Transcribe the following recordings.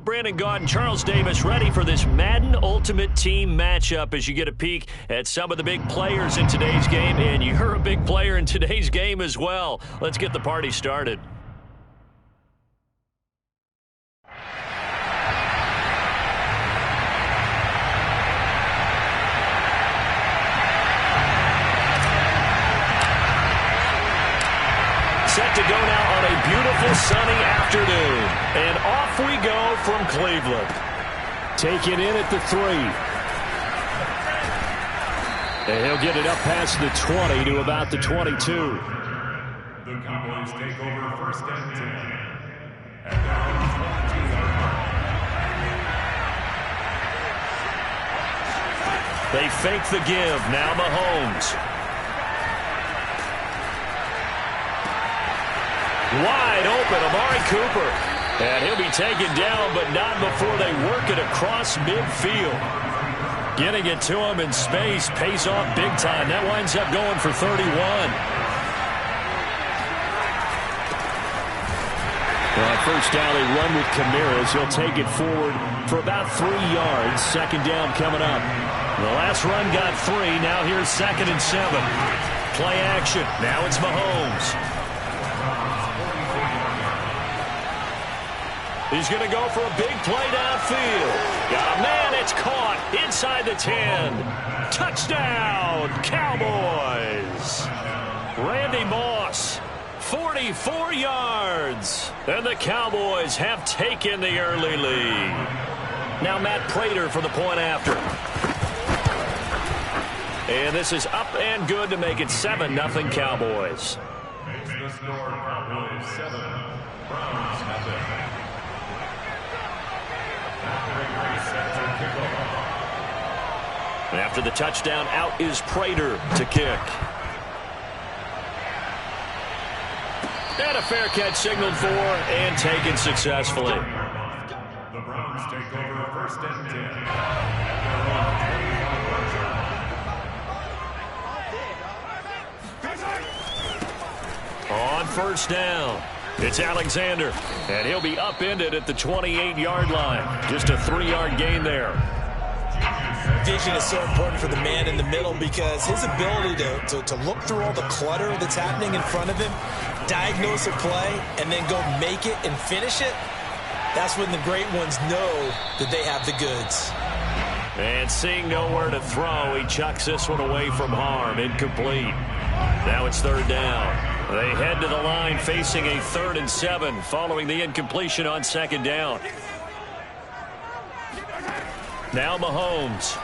Brandon Gaudin, Charles Davis, ready for this Madden Ultimate Team matchup as you get a peek at some of the big players in today's game. And you're a big player in today's game as well. Let's get the party started. Set to go now on a beautiful sunny afternoon. And off we go from Cleveland. Taken in at the 3. And he'll get it up past the 20 to about the 22. The Cowboys take over first and 10. At their own 22-yard line. They fake the give. Now Mahomes. Wide open, Amari Cooper. And he'll be taken down, but not before they work it across midfield. Getting it to him in space pays off big time. That winds up going for 31. Well, first down, they run with Kamara. He'll take it forward for about 3 yards. Second down coming up. The last run got 3. Now here's 2nd and 7. Play action. Now it's Mahomes. He's going to go for a big play downfield. Got a man, it's caught inside the 10. Touchdown, Cowboys. Randy Moss, 44 yards. And the Cowboys have taken the early lead. Now Matt Prater for the point after. And this is up and good to make it 7-0 Cowboys. Makes the score Cowboys 7. Browns nothing. After the touchdown, out is Prater to kick. And a fair catch signaled for and taken successfully. The Browns take over first and 10. On first down, it's Alexander. And he'll be upended at the 28-yard line. Just a 3-yard gain there. Vision is so important for the man in the middle because his ability to look through all the clutter that's happening in front of him, diagnose a play, and then go make it and finish it, that's when the great ones know that they have the goods. And seeing nowhere to throw, he chucks this one away from harm. Incomplete. Now it's 3rd down. They head to the line facing a 3rd and 7 following the incompletion on 2nd down. Now Mahomes.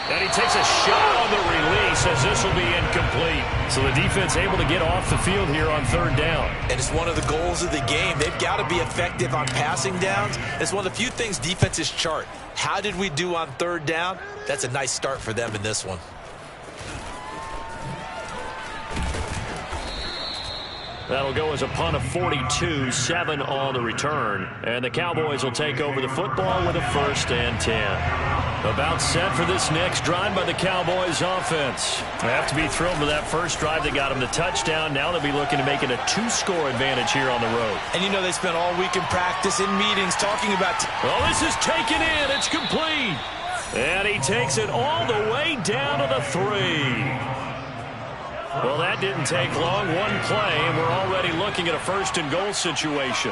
And he takes a shot on the release as this will be incomplete. So the defense able to get off the field here on 3rd down. And it's one of the goals of the game. They've got to be effective on passing downs. It's one of the few things defenses chart. How did we do on 3rd down? That's a nice start for them in this one. That'll go as a punt of 42, 7 on the return. And the Cowboys will take over the football with a 1st and 10. About set for this next drive by the Cowboys offense. They have to be thrilled with that first drive that got them the touchdown. Now they'll be looking to make it a 2-score advantage here on the road. And you know they spent all week in practice, in meetings, talking about... Oh, this is taken in. It's complete. And he takes it all the way down to the 3. Well, that didn't take long. One play, and we're already looking at a 1st and goal situation.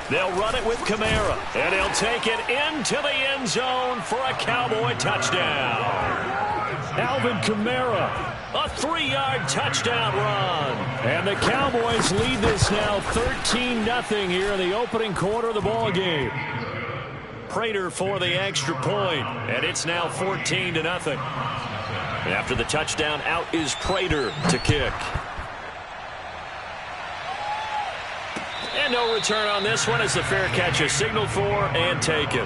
They'll run it with Kamara, and he'll take it into the end zone for a Cowboy touchdown. Alvin Kamara, a 3-yard touchdown run. And the Cowboys lead this now 13-0 here in the opening quarter of the ball game. Prater for the extra point, and it's now 14-0. After the touchdown, out is Prater to kick. And no return on this one as the fair catch is signaled for and taken.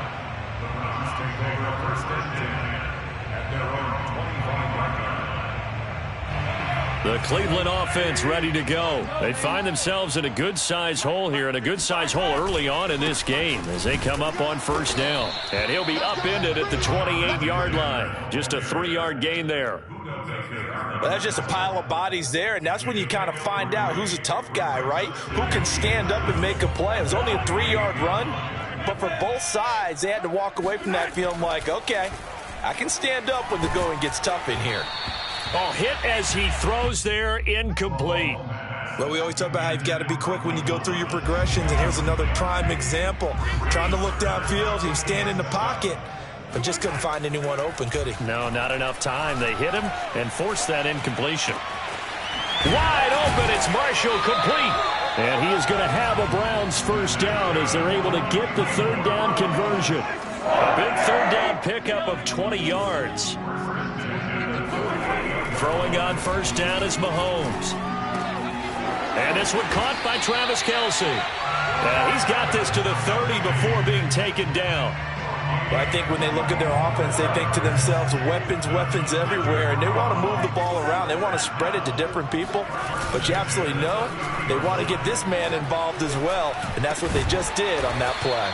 The Cleveland offense ready to go. They find themselves in a good-sized hole here, and a good-sized hole early on in this game as they come up on first down. And he'll be upended at the 28-yard line. Just a 3-yard gain there. Well, that's just a pile of bodies there, and that's when you kind of find out who's a tough guy, right? Who can stand up and make a play. It was only a 3-yard run, but for both sides, they had to walk away from that feeling like, okay, I can stand up when the going gets tough in here. Oh, hit as he throws there, incomplete. Well, we always talk about how you've got to be quick when you go through your progressions, and here's another prime example. Trying to look downfield, he was standing in the pocket, but just couldn't find anyone open, could he? No, not enough time. They hit him and forced that incompletion. Wide open, it's Marshall, complete. And he is going to have a Browns first down as they're able to get the third down conversion. A big third down pickup of 20 yards. Throwing on first down is Mahomes. And this one caught by Travis Kelce. He's got this to the 30 before being taken down. Well, I think when they look at their offense, they think to themselves, weapons, weapons everywhere, and they want to move the ball around. They want to spread it to different people, but you absolutely know they want to get this man involved as well, and that's what they just did on that play.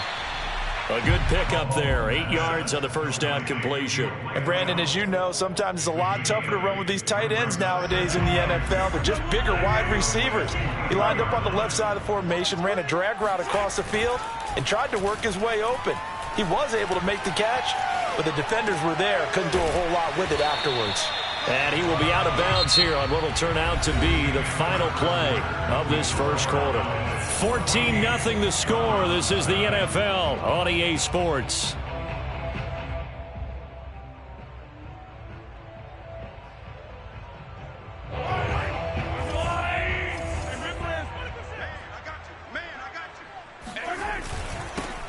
A good pickup there, 8 yards on the first down completion. And Brandon, as you know, sometimes it's a lot tougher to run with these tight ends nowadays in the NFL. They're just bigger wide receivers. He lined up on the left side of the formation, ran a drag route across the field, and tried to work his way open. He was able to make the catch, but the defenders were there, couldn't do a whole lot with it afterwards. And he will be out of bounds here on what will turn out to be the final play of this first quarter. 14-0 the score. This is the NFL on EA Sports.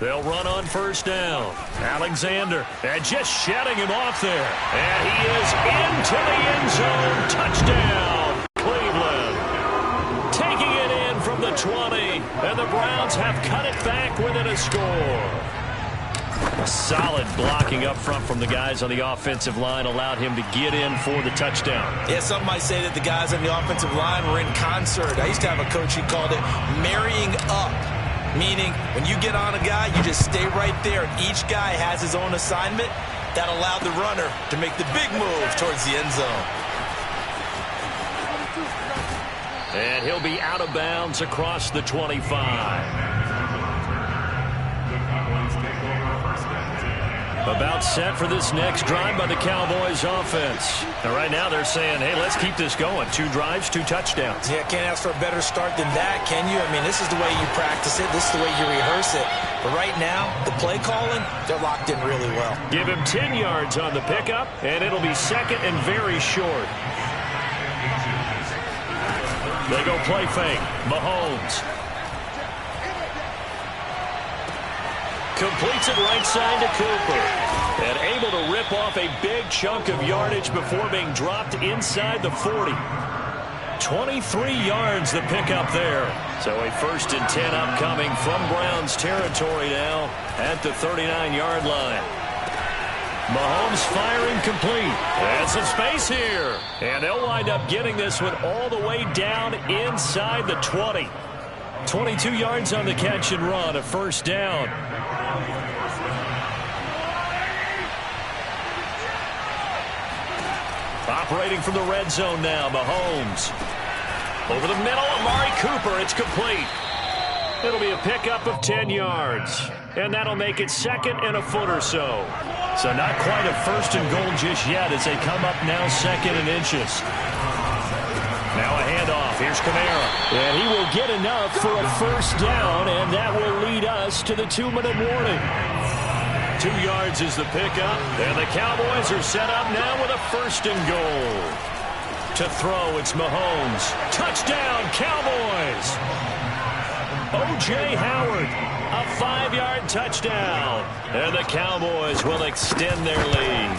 They'll run on first down. Alexander, and just shutting him off there. And he is into the end zone. Touchdown, Cleveland. Taking it in from the 20. And the Browns have cut it back within a score. A solid blocking up front from the guys on the offensive line allowed him to get in for the touchdown. Yeah, some might say that the guys on the offensive line were in concert. I used to have a coach who called it marrying up. Meaning, when you get on a guy, you just stay right there, and each guy has his own assignment. That allowed the runner to make the big move towards the end zone. And he'll be out of bounds across the 25. About set for this next drive by the Cowboys offense. And right now they're saying, hey, let's keep this going. 2 drives, 2 touchdowns. Yeah, can't ask for a better start than that, can you? I mean, this is the way you practice it. This is the way you rehearse it. But right now, the play calling, they're locked in really well. Give him 10 yards on the pickup, and it'll be second and very short. They go play fake. Mahomes. Completes it right side to Cooper. And able to rip off a big chunk of yardage before being dropped inside the 40. 23 yards the pickup there. So a 1st and 10 upcoming from Browns territory now at the 39-yard line. Mahomes firing complete. And some space here. And they'll wind up getting this one all the way down inside the 20. 22 yards on the catch and run, a first down. Operating from the red zone now, Mahomes. Over the middle, Amari Cooper, it's complete. It'll be a pickup of 10 yards. And that'll make it second and a foot or so. So not quite a 1st and goal just yet as they come up now 2nd and inches. Now a handoff. Here's Kamara. And he will get enough for a first down, and that will lead us to the 2-minute warning. 2 yards is the pickup, and the Cowboys are set up now with a 1st and goal. To throw, it's Mahomes. Touchdown, Cowboys! O.J. Howard, a 5-yard touchdown. And the Cowboys will extend their lead.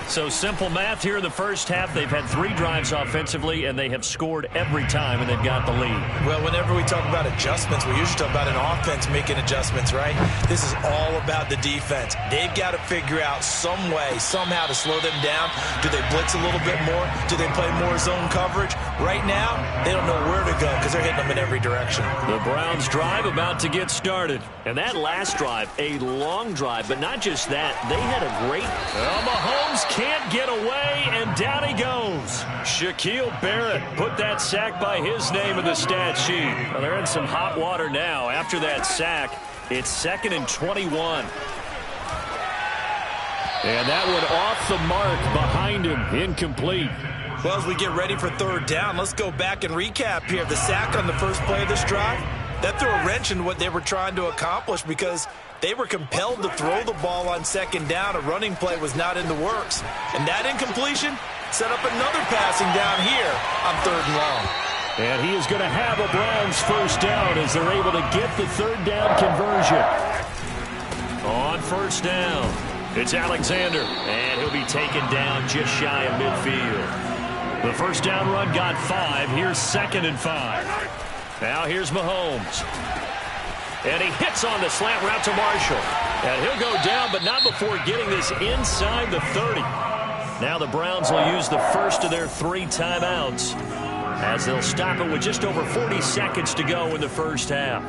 So simple math here in the first half. They've had 3 drives offensively, and they have scored every time, and they've got the lead. Well, whenever we talk about adjustments, we usually talk about an offense making adjustments, right? This is all about the defense. They've got to figure out some way, somehow to slow them down. Do they blitz a little bit more? Do they play more zone coverage? Right now, they don't know where to go because they're hitting them in every direction. The Browns drive about to get started. And that last drive, a long drive, but not just that. They had a great... Mahomes can't get away, and down he goes. Shaquille Barrett put that sack by his name in the stat sheet. Well, they're in some hot water now. After that sack, it's 2nd and 21. And that one off the mark behind him, incomplete. Well, as we get ready for 3rd down, let's go back and recap here. The sack on the first play of this drive, that threw a wrench in what they were trying to accomplish because they were compelled to throw the ball on 2nd down. A running play was not in the works. And that incompletion set up another passing down here on 3rd and long. And he is going to have a Browns first down as they're able to get the 3rd down conversion. On 1st down, it's Alexander, and he'll be taken down just shy of midfield. The 1st down run got 5. Here's 2nd and 5. Now here's Mahomes. And he hits on the slant route to Marshall. And he'll go down, but not before getting this inside the 30. Now the Browns will use the first of their 3 timeouts as they'll stop it with just over 40 seconds to go in the first half.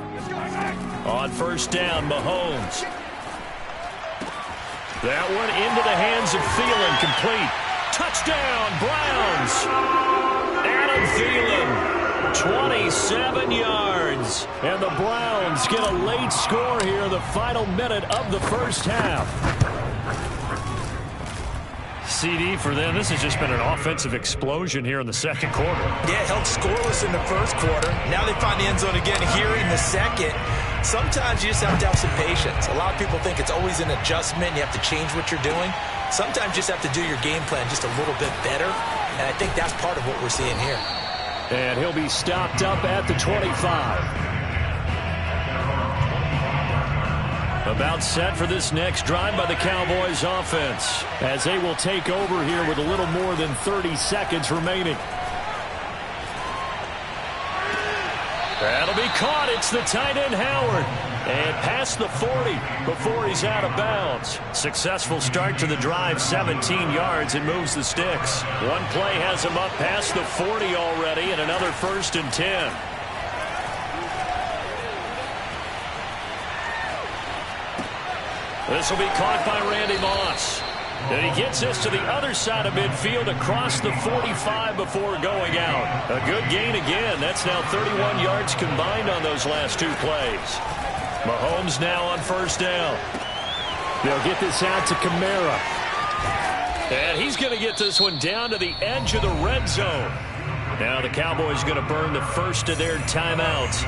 On 1st down, Mahomes. That one into the hands of Thielen, complete. Touchdown, Browns. Adam Thielen. 27 yards. And the Browns get a late score here in the final minute of the first half. CD for them. This has just been an offensive explosion here in the 2nd quarter. Yeah, held scoreless in the 1st quarter. Now they find the end zone again here in the 2nd. Sometimes you just have to have some patience. A lot of people think it's always an adjustment. You have to change what you're doing. Sometimes you just have to do your game plan just a little bit better. And I think that's part of what we're seeing here. And he'll be stopped up at the 25. About set for this next drive by the Cowboys offense as they will take over here with a little more than 30 seconds remaining. That'll be caught. It's the tight end Howard. And past the 40 before he's out of bounds. Successful start to the drive, 17 yards, and moves the sticks. One play has him up past the 40 already, and another 1st and 10. This will be caught by Randy Moss. And he gets this to the other side of midfield across the 45 before going out. A good gain again. That's now 31 yards combined on those last 2 plays. Mahomes now on 1st down. They'll get this out to Kamara. And he's going to get this one down to the edge of the red zone. Now the Cowboys going to burn the first of their timeouts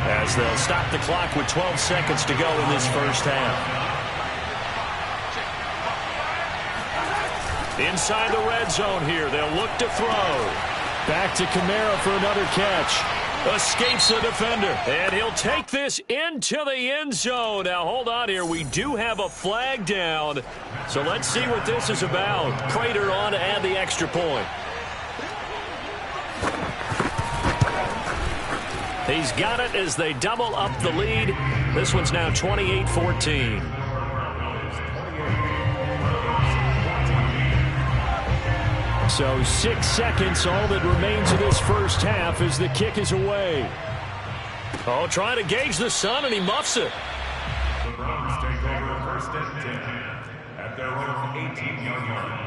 as they'll stop the clock with 12 seconds to go in this first half. Inside the red zone here, they'll look to throw. Back to Kamara for another catch. Escapes the defender, and he'll take this into the end zone. Now, hold on here. We do have a flag down, so let's see what this is about. Prater on to add the extra point. He's got it as they double up the lead. This one's now 28-14. So 6 seconds, all that remains of this first half as the kick is away. Oh, trying to gauge the sun, and he muffs it. The Browns take over 1st and 10 at their own 18-yard line.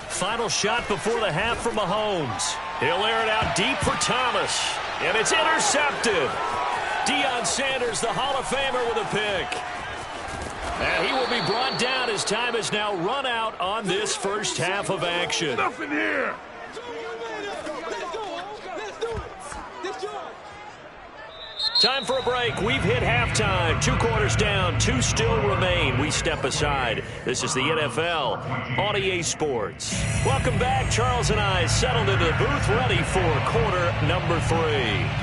Final shot before the half for Mahomes. He'll air it out deep for Thomas. And it's intercepted. Deion Sanders, the Hall of Famer, with a pick. And he will be brought down as time has now run out on this first half of action. Nothing here. Time for a break. We've hit halftime. 2 quarters down. 2 still remain. We step aside. This is the NFL on EA Sports. Welcome back. Charles and I settled into the booth ready for quarter number 3.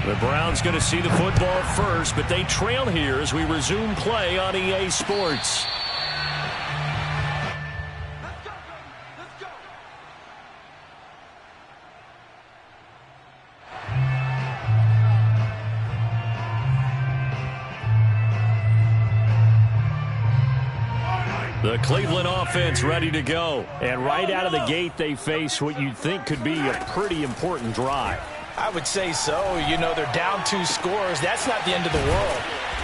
The Browns going to see the football first, but they trail here as we resume play on EA Sports. The Cleveland offense ready to go. And right out of the gate, they face what you'd think could be a pretty important drive. I would say so. You know, they're down 2 scores. That's not the end of the world.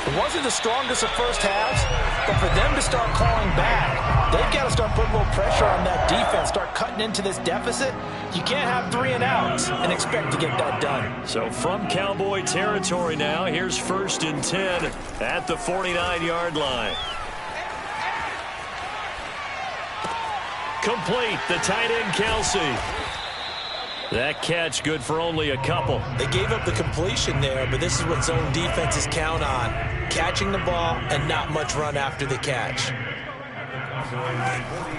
It wasn't the strongest of first halves, but for them to start calling back, they've got to start putting a little pressure on that defense, start cutting into this deficit. You can't have 3 and outs and expect to get that done. So from Cowboy territory now, here's 1st and 10 at the 49-yard line. Complete, the tight end Kelsey. That catch good for only a couple. They gave up the completion there, but this is what zone defenses count on. Catching the ball and not much run after the catch.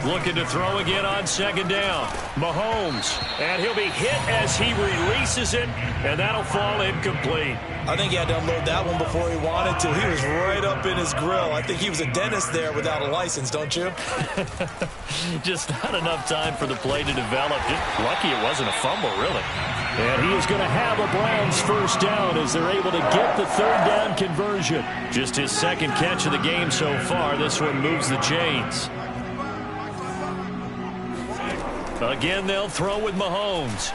Looking to throw again on 2nd down. Mahomes, and he'll be hit as he releases it, and that'll fall incomplete. I think he had to unload that one before he wanted to. He was right up in his grill. I think he was a dentist there without a license, don't you? Just not enough time for the play to develop. Just lucky it wasn't a fumble, really. And he is going to have a Browns 1st down as they're able to get the 3rd down conversion. Just his 2nd catch of the game so far. This one moves the chains. Again, they'll throw with Mahomes.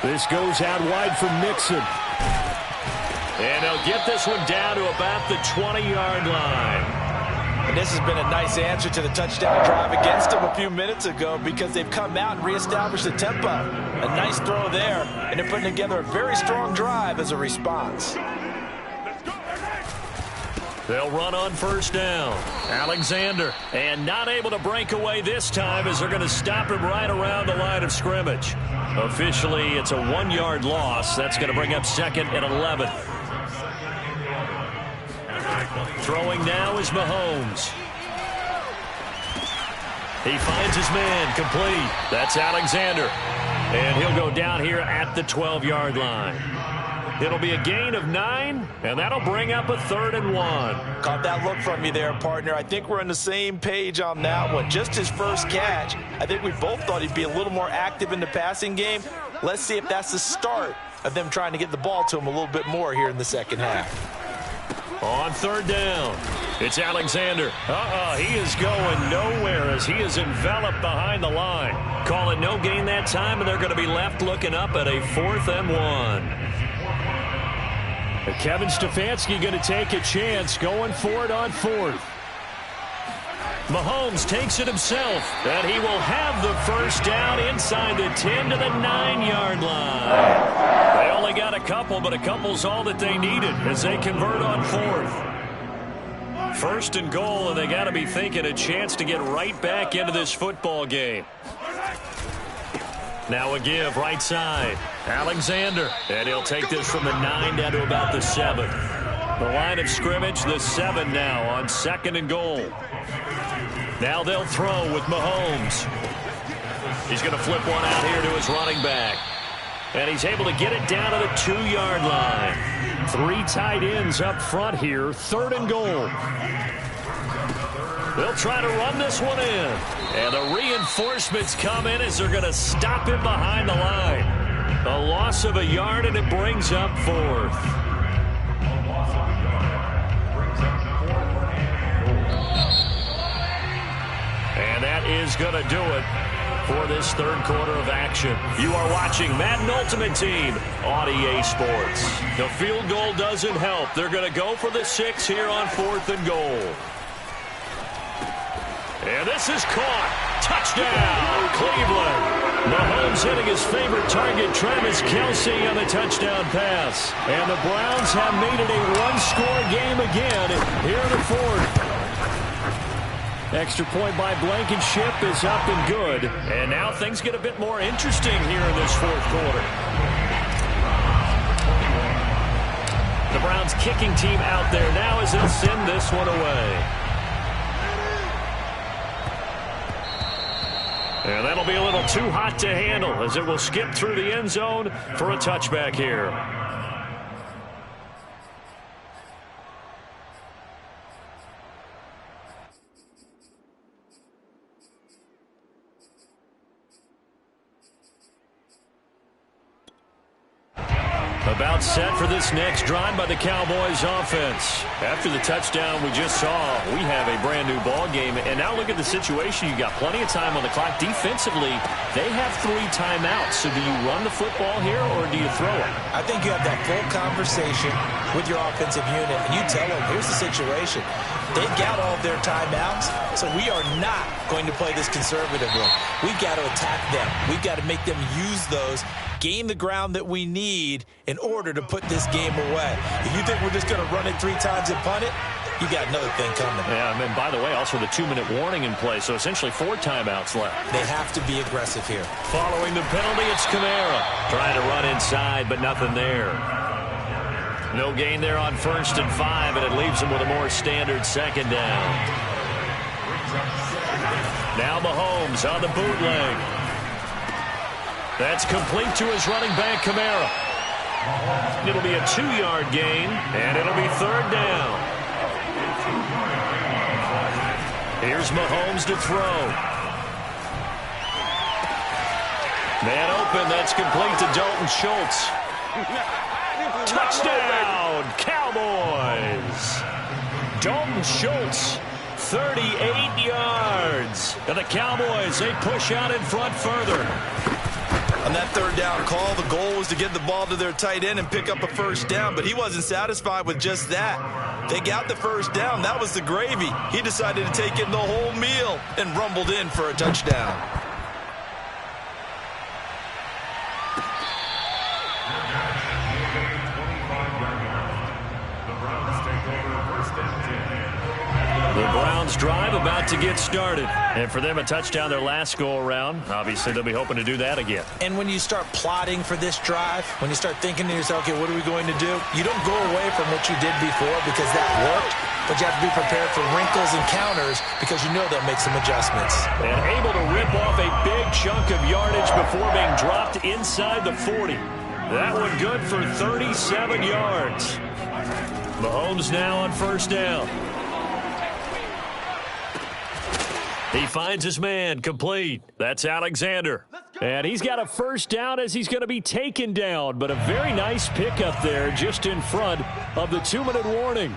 This goes out wide for Mixon. And they'll get this one down to about the 20-yard line. And this has been a nice answer to the touchdown drive against them a few minutes ago because they've come out and reestablished the tempo. A nice throw there, and they're putting together a very strong drive as a response. They'll run on 1st down. Alexander, and not able to break away this time as they're going to stop him right around the line of scrimmage. Officially, it's a 1-yard loss. That's going to bring up 2nd and 11. Throwing now is Mahomes. He finds his man, complete. That's Alexander. And he'll go down here at the 12-yard line. It'll be a gain of 9, and that'll bring up a 3rd and 1. Caught that look from you there, partner. I think we're on the same page on that one. Just his first catch. I think we both thought he'd be a little more active in the passing game. Let's see if that's the start of them trying to get the ball to him a little bit more here in the 2nd half. On 3rd down, it's Alexander. He is going nowhere as he is enveloped behind the line. Call it no gain that time, and they're going to be left looking up at a 4th and 1. Kevin Stefanski going to take a chance going for it on 4th. Mahomes takes it himself, and he will have the 1st down inside the 10 to the 9-yard line. They only got a couple, but a couple's all that they needed as they convert on 4th. 1st and goal, and they got to be thinking a chance to get right back into this football game. Now a give right side. Alexander. And he'll take this from the 9 down to about the 7. The line of scrimmage, the 7 now on 2nd and goal. Now they'll throw with Mahomes. He's going to flip one out here to his running back. And he's able to get it down to the 2-yard line. 3 tight ends up front here. 3rd and goal. They'll try to run this one in. And the reinforcements come in as they're going to stop him behind the line. A loss of a yard, and it brings up 4th. And that is going to do it for this 3rd quarter of action. You are watching Madden Ultimate Team on EA Sports. The field goal doesn't help. They're going to go for the 6 here on 4th and goal. And this is caught. Touchdown, Cleveland. Mahomes hitting his favorite target, Travis Kelce, on the touchdown pass. And the Browns have made it a 1-score game again here in the 4th. Extra point by Blankenship is up and good. And now things get a bit more interesting here in this 4th quarter. The Browns kicking team out there now as they'll send this one away. And that'll be a little too hot to handle as it will skip through the end zone for a touchback here. About set for this next drive by the Cowboys offense. After the touchdown we just saw, we have a brand new ball game. And now look at the situation. You got plenty of time on the clock. Defensively, they have 3 timeouts. So do you run the football here or do you throw it? I think you have that full conversation with your offensive unit, and you tell them, here's the situation. They've got all of their timeouts, so we are not going to play this conservatively. We've got to attack them. We've got to make them use those, gain the ground that we need in order to put this game away. If you think we're just going to run it 3 times and punt it, you got another thing coming. Yeah, and by the way, also the 2-minute warning in play, so essentially 4 timeouts left. They have to be aggressive here. Following the penalty, it's Kamara. Trying to run inside, but nothing there. No gain there on 1st and 5, and it leaves him with a more standard 2nd down. Now Mahomes on the bootleg. That's complete to his running back, Kamara. It'll be a 2-yard gain, and it'll be 3rd down. Here's Mahomes to throw. Man open, that's complete to Dalton Schultz. Touchdown, Cowboys! Dalton Schultz, 38 yards. And the Cowboys, they push out in front further. On that 3rd down call, the goal was to get the ball to their tight end and pick up a 1st down, but he wasn't satisfied with just that. They got the 1st down. That was the gravy. He decided to take in the whole meal and rumbled in for a touchdown. The Browns drive about to get started. And for them, a touchdown their last go-around. Obviously, they'll be hoping to do that again. And when you start plotting for this drive, when you start thinking to yourself, okay, what are we going to do? You don't go away from what you did before because that worked, but you have to be prepared for wrinkles and counters because you know they'll make some adjustments. And able to rip off a big chunk of yardage before being dropped inside the 40. That one good for 37 yards. Mahomes now on 1st down. He finds his man, complete. That's Alexander. And he's got a 1st down as he's going to be taken down. But a very nice pickup there just in front of the 2-minute warning.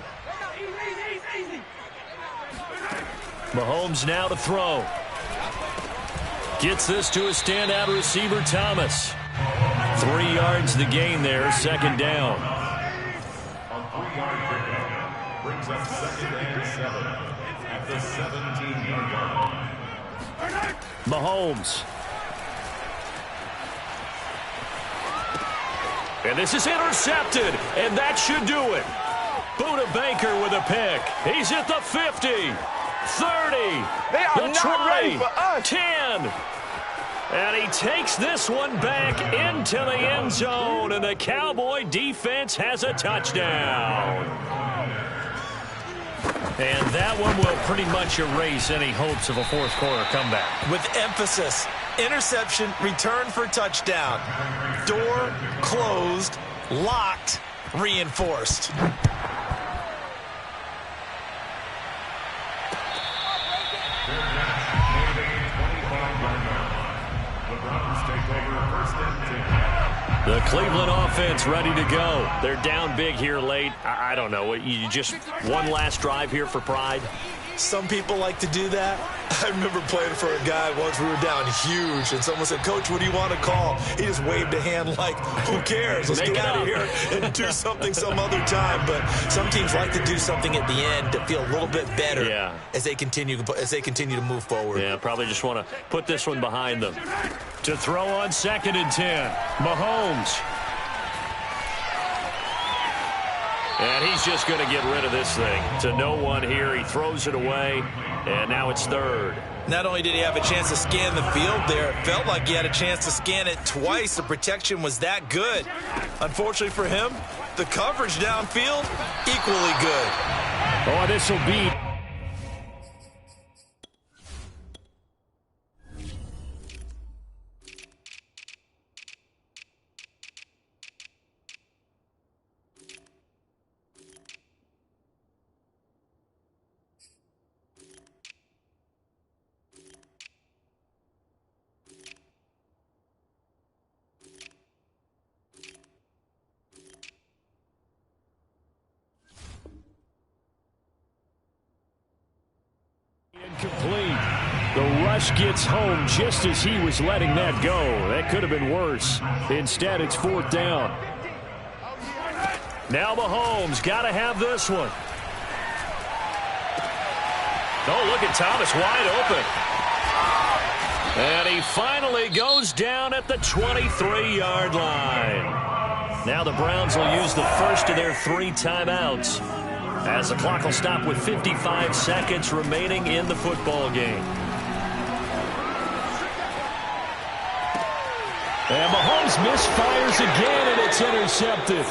Mahomes now to throw. Gets this to a standout receiver, Thomas. 3 yards the gain there, 2nd down. A 3-yard pickup brings up 2nd and 7 at the 17-yard line. Mahomes. And this is intercepted, and that should do it. Buda Baker with a pick. He's at the 50, 30, they are the not 20, ready for us. 10. And he takes this one back into the end zone, and the Cowboy defense has a touchdown. And that one will pretty much erase any hopes of a 4th quarter comeback. With emphasis, interception, return for touchdown. Door closed, locked, reinforced. The Cleveland offense ready to go. They're down big here late. I don't know. You just one last drive here for pride? Some people like to do that. I remember playing for a guy once. We were down huge, and someone said, "Coach, what do you want to call?" He just waved a hand like, "Who cares? Let's get out of here and do something some other time." But some teams like to do something at the end to feel a little bit better as they continue to move forward. Yeah, probably just want to put this one behind them. To throw on 2nd and 10, Mahomes. And he's just going to get rid of this thing. To no one here. He throws it away, and now it's 3rd. Not only did he have a chance to scan the field there, it felt like he had a chance to scan it twice. The protection was that good. Unfortunately for him, The coverage downfield, equally good. Oh, this will be... Incomplete. The rush gets home just as he was letting that go. That could have been worse. Instead, it's 4th down. Now Mahomes got to have this one. Oh, look at Thomas wide open. And he finally goes down at the 23-yard line. Now the Browns will use the first of their 3 timeouts, as the clock will stop with 55 seconds remaining in the football game. And Mahomes misfires again, and it's intercepted.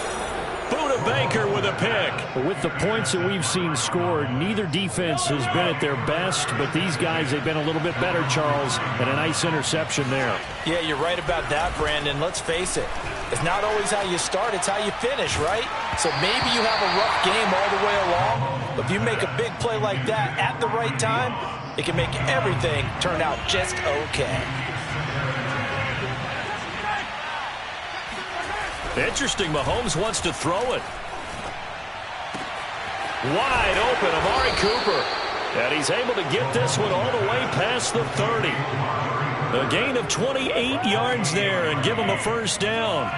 Buda Baker with a pick. With the points that we've seen scored, neither defense has been at their best, but these guys have been a little bit better, Charles, and a nice interception there. Yeah, you're right about that, Brandon. Let's face it. It's not always how you start, it's how you finish, right? So maybe you have a rough game all the way along, but if you make a big play like that at the right time, it can make everything turn out just okay. Interesting, Mahomes wants to throw it. Wide open, Amari Cooper. And he's able to get this one all the way past the 30. A gain of 28 yards there and give him a first down.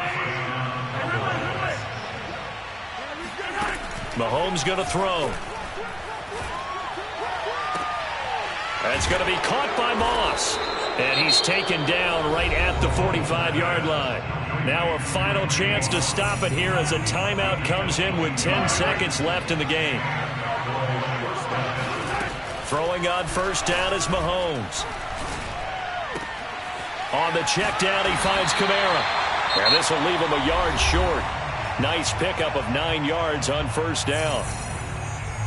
Mahomes going to throw. That's going to be caught by Moss. And he's taken down right at the 45-yard line. Now a final chance to stop it here as a timeout comes in with 10 seconds left in the game. Throwing on first down is Mahomes. On the check down, he finds Kamara. And this will leave him a yard short. Nice pickup of 9 yards on first down.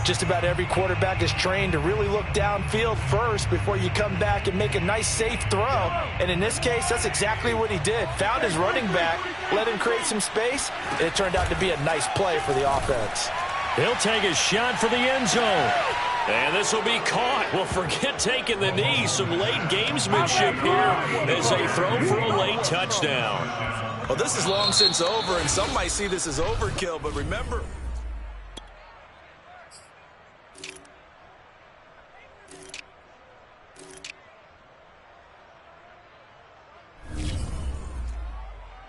Just about every quarterback is trained to really look downfield first before you come back and make a nice, safe throw. And in this case, that's exactly what he did. Found his running back, let him create some space, and it turned out to be a nice play for the offense. He'll take a shot for the end zone. And this will be caught. Well, forget taking the knee. Some late gamesmanship here as they throw for a late touchdown. Well, this is long since over, and some might see this as overkill, but remember,